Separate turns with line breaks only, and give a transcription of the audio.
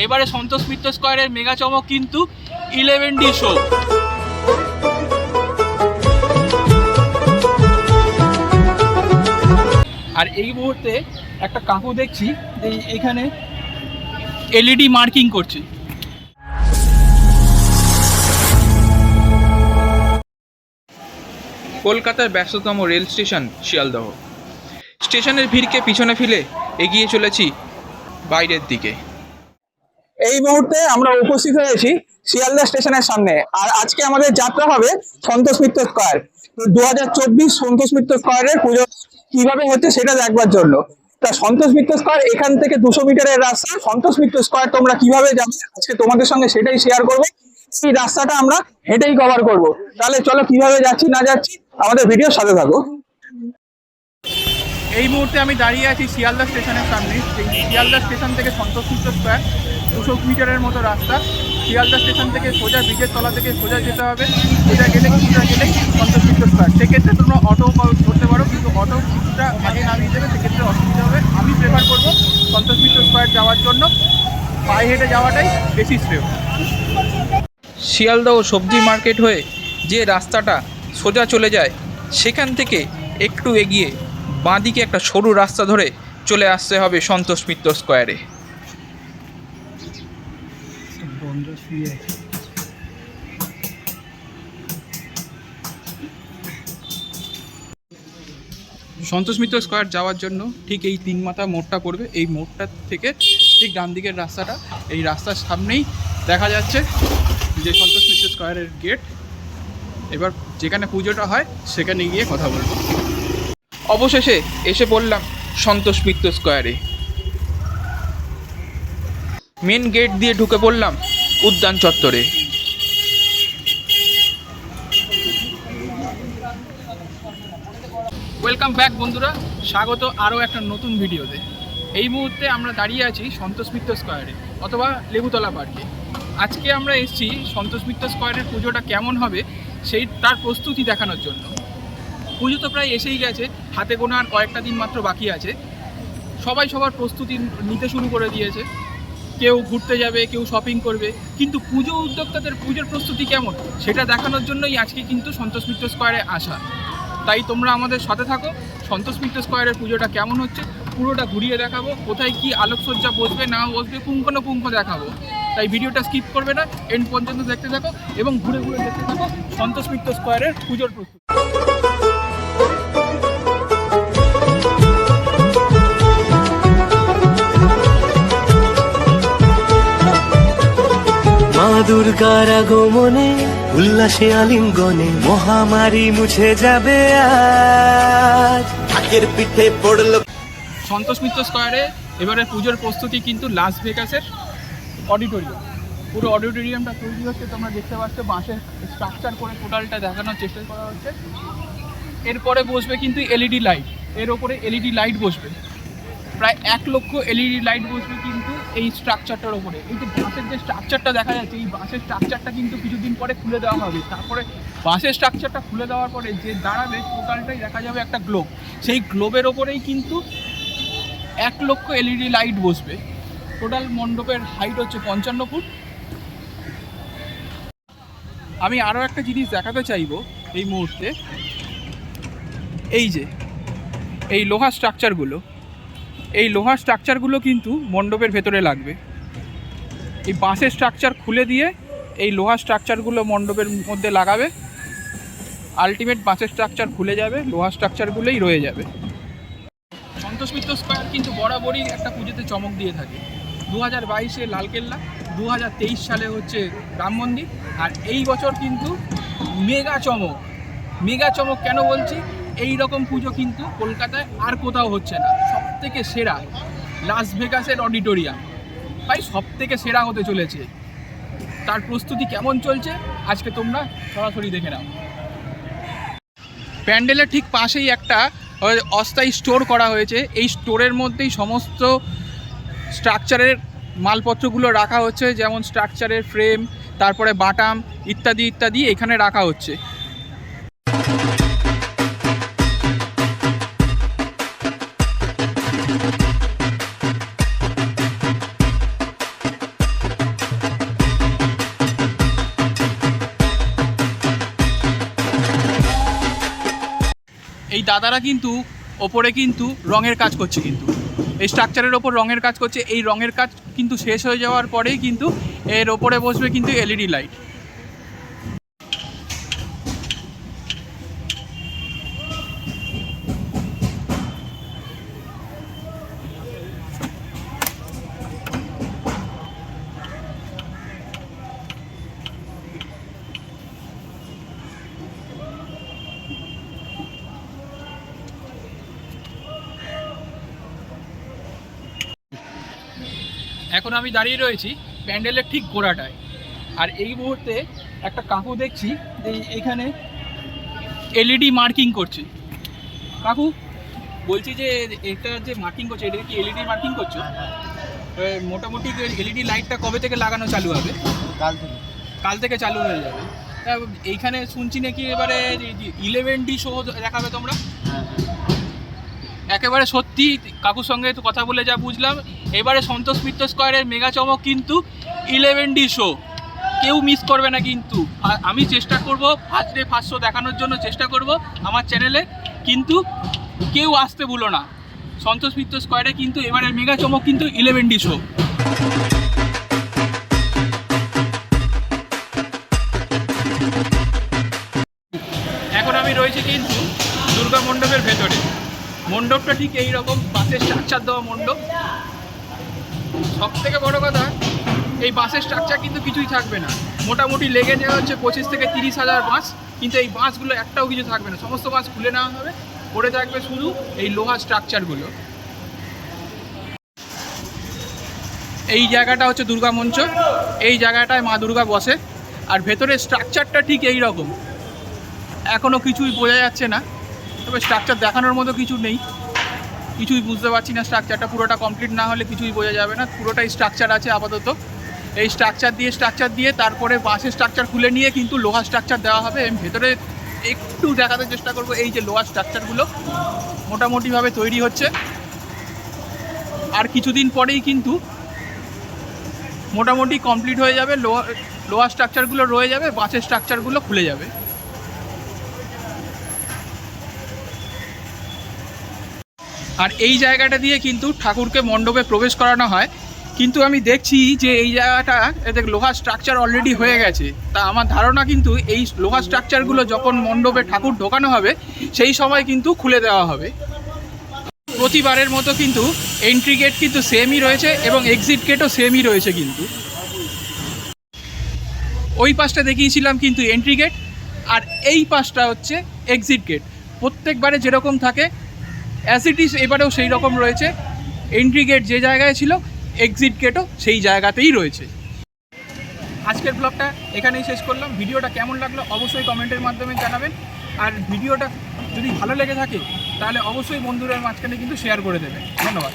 এবারে সন্তোষ মিত্র স্কয়ারের মেগা চমক কিন্তু 11D শো। আর এই মুহূর্তে একটা কাকু দেখছি যে এখানে এলইডি মার্কিং করছে। কলকাতার ব্যস্ততম রেল স্টেশন শিয়ালদহ। স্টেশনের ভিড়কে পিছনে ফেলে এগিয়ে চলেছি বাইরের দিকে।
এই মুহূর্তে আমরা উপস্থিত হয়েছি শিয়ালদহ স্টেশনের সামনে। আর আজকে আমাদের যাত্রা হবে সন্তোষ মিত্র স্কয়ার। 2024 সন্তোষ মিত্র স্কয়ারের পুজো কিভাবে হচ্ছে সেটা দেখবার জন্য। তা সন্তোষ মিত্র স্কয়ার এখান থেকে 200 মিটারের রাস্তা। সন্তোষ মিত্র স্কয়ার তোমরা কিভাবে যাবে আজকে তোমাদের সঙ্গে সেটাই শেয়ার করবো। এই রাস্তাটা আমরা হেঁটেই কভার করব। তাহলে চলো কিভাবে যাচ্ছি না যাচ্ছি আমাদের ভিডিওর সাথে থাকো।
এই মুহূর্তে আমি দাঁড়িয়ে আছি শিয়ালদহ স্টেশনের সামনে। শিয়ালদহ স্টেশন থেকে সন্তোষ মিত্র স্কয়ার 200 মিটারের মতো রাস্তা। শিয়ালদহ স্টেশন থেকে সোজা ব্রিজের তলা থেকে সোজা যেতে হবে, সোজা গেলেই সন্তোষ মিত্র স্কয়ার। সেক্ষেত্রে তোমরা অটো ধরতে পারো, কিন্তু অটো কিছুটা আগে নামিয়ে দেবে, সেক্ষেত্রে অসুবিধা হবে। আমি প্রেফার করবো সন্তোষ মিত্র স্কয়ার যাওয়ার জন্য পায়ে হেঁটে যাওয়াটাই বেশি শ্রেয়। শিয়ালদহ সবজি মার্কেট হয়ে যে রাস্তাটা সোজা চলে যায়, সেখান থেকে একটু এগিয়ে বাঁদিকে একটা সরু রাস্তা ধরে চলে আসতে হবে সন্তোষ মিত্র স্কয়ারে। সন্তোষ মিত্র স্কয়ার যাওয়ার জন্য ঠিক এই 3 মাথা মোড়টা পড়বে। এই মোড়টা থেকে ঠিক ডান দিকের রাস্তাটা, এই রাস্তার সামনেই দেখা যাচ্ছে যে সন্তোষ মিত্র স্কয়ারের গেট। এবার যেখানে পুজোটা হয় সেখানে গিয়ে কথা বলবো। অবশেষে এসে পড়লাম সন্তোষ মিত্র স্কয়ারে। মেন গেট দিয়ে ঢুকে পড়লাম উদ্যান চত্বরে। ওয়েলকাম ব্যাক বন্ধুরা, স্বাগত আরও একটা নতুন ভিডিওতে। এই মুহূর্তে আমরা দাঁড়িয়ে আছি সন্তোষ মিত্র স্কয়ারে অথবা লেবুতলা পার্কে। আজকে আমরা এসেছি সন্তোষ মিত্র স্কয়ারের পুজোটা কেমন হবে তার প্রস্তুতি দেখানোর জন্য। পুজো তো প্রায় এসেই গেছে, হাতে গোনা আর কয়েকটা দিন মাত্র বাকি আছে। সবাই সবার প্রস্তুতি নিতে শুরু করে দিয়েছে। কেউ ঘুরতে যাবে, কেউ শপিং করবে, কিন্তু পুজো উদ্যোক্তাদের পুজোর প্রস্তুতি কেমন সেটা দেখানোর জন্যই আজকে কিন্তু সন্তোষ মিত্র স্কয়ারে আসা। তাই তোমরা আমাদের সাথে থাকো। সন্তোষ মিত্র স্কয়ারের পুজোটা কেমন হচ্ছে পুরোটা ঘুরিয়ে দেখাবো, কোথায় কি আলোকসজ্জা বসবে না বসবে পুঙ্খানুপুঙ্খ দেখাবো। তাই ভিডিওটা স্কিপ করবে না, এন্ড পর্যন্ত দেখতে থাকো এবং ঘুরে ঘুরে দেখতে থাকো সন্তোষ মিত্র স্কয়ারের পুজোর প্রস্তুতি।
মা দুর্গার আগমনে উল্লাসে আলিঙ্গনে মহামারী মুছে যাবে আজ। ঢাকের পিঠে পড়লো
সন্তোষ মিত্র স্কয়ারে এবারে পুজোর প্রস্তুতি কিন্তু লাস ভেগাসের অডিটোরিয়াম। পুরো অডিটোরিয়ামটা তৈরি হচ্ছে, তোমরা দেখতে পাচ্ছ বাঁশের স্ট্রাকচার করে টোটালটা দেখানোর চেষ্টা করা হচ্ছে। এরপরে বসবে কিন্তু এলইডি লাইট, এর ওপরে এলইডি লাইট বসবে। প্রায় 1 লক্ষ এলইডি লাইট বসবে কিন্তু এই স্ট্রাকচারটার ওপরে। এই যে বাঁশের যে স্ট্রাকচারটা দেখা যাচ্ছে, এই বাঁশের স্ট্রাকচারটা কিন্তু কিছুদিন পরে খুলে দেওয়া হবে। তারপরে বাঁশের স্ট্রাকচারটা খুলে দেওয়ার পরে যে দাঁড়াবে টোটালটাই দেখা যাবে একটা গ্লোব। সেই গ্লোবের ওপরেই কিন্তু 1 লক্ষ এলইডি লাইট বসবে। টোটাল মণ্ডপের হাইট হচ্ছে 55 ফুট। আমি আরও একটা জিনিস দেখাতে চাইবো এই মুহূর্তে। এই যে এই লোহার স্ট্রাকচারগুলো, এই লোহার স্ট্রাকচারগুলো কিন্তু মণ্ডপের ভেতরে লাগবে। এই বাঁশের স্ট্রাকচার খুলে দিয়ে এই লোহার স্ট্রাকচারগুলো মণ্ডপের মধ্যে লাগাবে। আলটিমেট বাঁশের স্ট্রাকচার খুলে যাবে, লোহার স্ট্রাকচারগুলোই রয়ে যাবে। সন্তোষ মিত্র স্কয়ার কিন্তু বরাবরই একটা পুজোতে চমক দিয়ে থাকে। 2022-এ লালকেল্লা, 2023 সালে হচ্ছে রাম মন্দির, আর এই বছর কিন্তু মেগা চমক। মেগা চমক কেন বলছি? এই রকম পুজো কিন্তু কলকাতায় আর কোথাও হচ্ছে না। সবথেকে সেরা লাস ভেগাসের অডিটোরিয়াম, তাই সবথেকে সেরা হতে চলেছে। তার প্রস্তুতি কেমন চলছে আজকে তোমরা সরাসরি দেখে নাও। প্যান্ডেলের ঠিক পাশেই একটা অস্থায়ী স্টোর করা হয়েছে। এই স্টোরের মধ্যেই সমস্ত স্ট্রাকচারের মালপত্রগুলো রাখা হচ্ছে, যেমন স্ট্রাকচারের ফ্রেম, তারপরে বাটাম ইত্যাদি ইত্যাদি এখানে রাখা হচ্ছে। এই দাদারা কিন্তু ওপরে কিন্তু রঙের কাজ করছে, কিন্তু এই স্ট্রাকচারের ওপর রঙের কাজ করছে। এই রঙের কাজ কিন্তু শেষ হয়ে যাওয়ার পরেই কিন্তু এর ওপরে বসবে কিন্তু এলইডি লাইট। এখন আমি দাঁড়িয়ে রয়েছি প্যান্ডেলের ঠিক গোড়াটায়, আর এই মুহূর্তে একটা কাকু দেখছি যে এখানে এলইডি মার্কিং করছে। কাকু বলছি যে এটা যে মার্কিং করছে, এটা কি এলইডি মার্কিং করছো? মোটামুটি এলইডি লাইটটা কবে থেকে লাগানো চালু হবে? কাল থেকে চালু হয়ে যাবে। এইখানে শুনছি নাকি এবারে 11D শো দেখাবে তোমরা? একেবারে সত্যি, কাকুর সঙ্গে তো কথা বলে যা বুঝলাম, এবারে সন্তোষ মিত্র স্কোয়ারের মেগা চমক কিন্তু 11D শো, কেউ মিস করবে না কিন্তু। আর আমি চেষ্টা করব ফার্স্ট ডে ফার্স্ট শো দেখানোর জন্য চেষ্টা করব আমার চ্যানেলে, কিন্তু কেউ আসতে ভুলো না। সন্তোষ মিত্র স্কোয়ারে কিন্তু এবারের মেগা চমক কিন্তু 11D শো। এখন আমি রয়েছি কিন্তু দুর্গা মণ্ডপের ভেতরে। মণ্ডপটা ঠিক এইরকম বাসের স্ট্রাকচার দেওয়া মণ্ডপ। সব থেকে বড় কথা, এই বাসের স্ট্রাকচার কিন্তু কিছুই থাকবে না। মোটামুটি লেগে যাওয়া হচ্ছে 25 থেকে 30,000 বাস, কিন্তু এই বাসগুলো একটাও কিছু থাকবে না, সমস্ত বাস খুলে নেওয়া হবে, পড়ে থাকবে শুধু এই লোহার স্ট্রাকচারগুলো। এই জায়গাটা হচ্ছে দুর্গা মঞ্চ, এই জায়গাটায় মা দুর্গা বসে, আর ভেতরের স্ট্রাকচারটা ঠিক এই রকম। এখনও কিছুই বোঝা যাচ্ছে না, তবে স্ট্রাকচার দেখানোর মতো কিছু নেই, কিছুই বুঝতে পারছি না। স্ট্রাকচারটা পুরোটা কমপ্লিট না হলে কিছুই বোঝা যাবে না। পুরোটাই স্ট্রাকচার আছে আপাতত। এই স্ট্রাকচার দিয়ে তারপরে বাসের স্ট্রাকচার খুলে নিয়ে কিন্তু লোহার স্ট্রাকচার দেওয়া হবে। আমি ভেতরে একটু দেখাতে চেষ্টা করব। এই যে লোহার স্ট্রাকচারগুলো মোটামুটিভাবে তৈরি হচ্ছে, আর কিছুদিন পরেই কিন্তু মোটামুটি কমপ্লিট হয়ে যাবে। লোহার স্ট্রাকচারগুলো রয়ে যাবে, বাসের স্ট্রাকচারগুলো খুলে যাবে। আর এই জায়গাটা দিয়ে কিন্তু ঠাকুরকে মণ্ডপে প্রবেশ করানো হয়, কিন্তু আমি দেখছি যে এই জায়গাটা লোহার স্ট্রাকচার অলরেডি হয়ে গেছে। তা আমার ধারণা কিন্তু এই লোহার স্ট্রাকচারগুলো যখন মণ্ডপে ঠাকুর ঢোকানো হবে সেই সময় কিন্তু খুলে দেওয়া হবে। প্রতিবারের মতো কিন্তু এন্ট্রি গেট কিন্তু সেমই রয়েছে এবং এক্সিট গেটও সেমই রয়েছে। কিন্তু ওই পাশটা দেখিয়েছিলাম কিন্তু এন্ট্রি গেট, আর এই পাশটা হচ্ছে এক্সিট গেট। প্রত্যেকবারে যেরকম থাকে অ্যাজ ইট ইজ এবারেও সেই রকম রয়েছে। এন্ট্রি গেট যে জায়গায় ছিল, এক্সিট গেটও সেই জায়গাতেই রয়েছে। আজকের ব্লগটা এখানেই শেষ করলাম। ভিডিওটা কেমন লাগলো অবশ্যই কমেন্টের মাধ্যমে জানাবেন, আর ভিডিওটা যদি ভালো লেগে থাকে তাহলে অবশ্যই বন্ধুদের মাঝখানে কিন্তু শেয়ার করে দেবেন। ধন্যবাদ।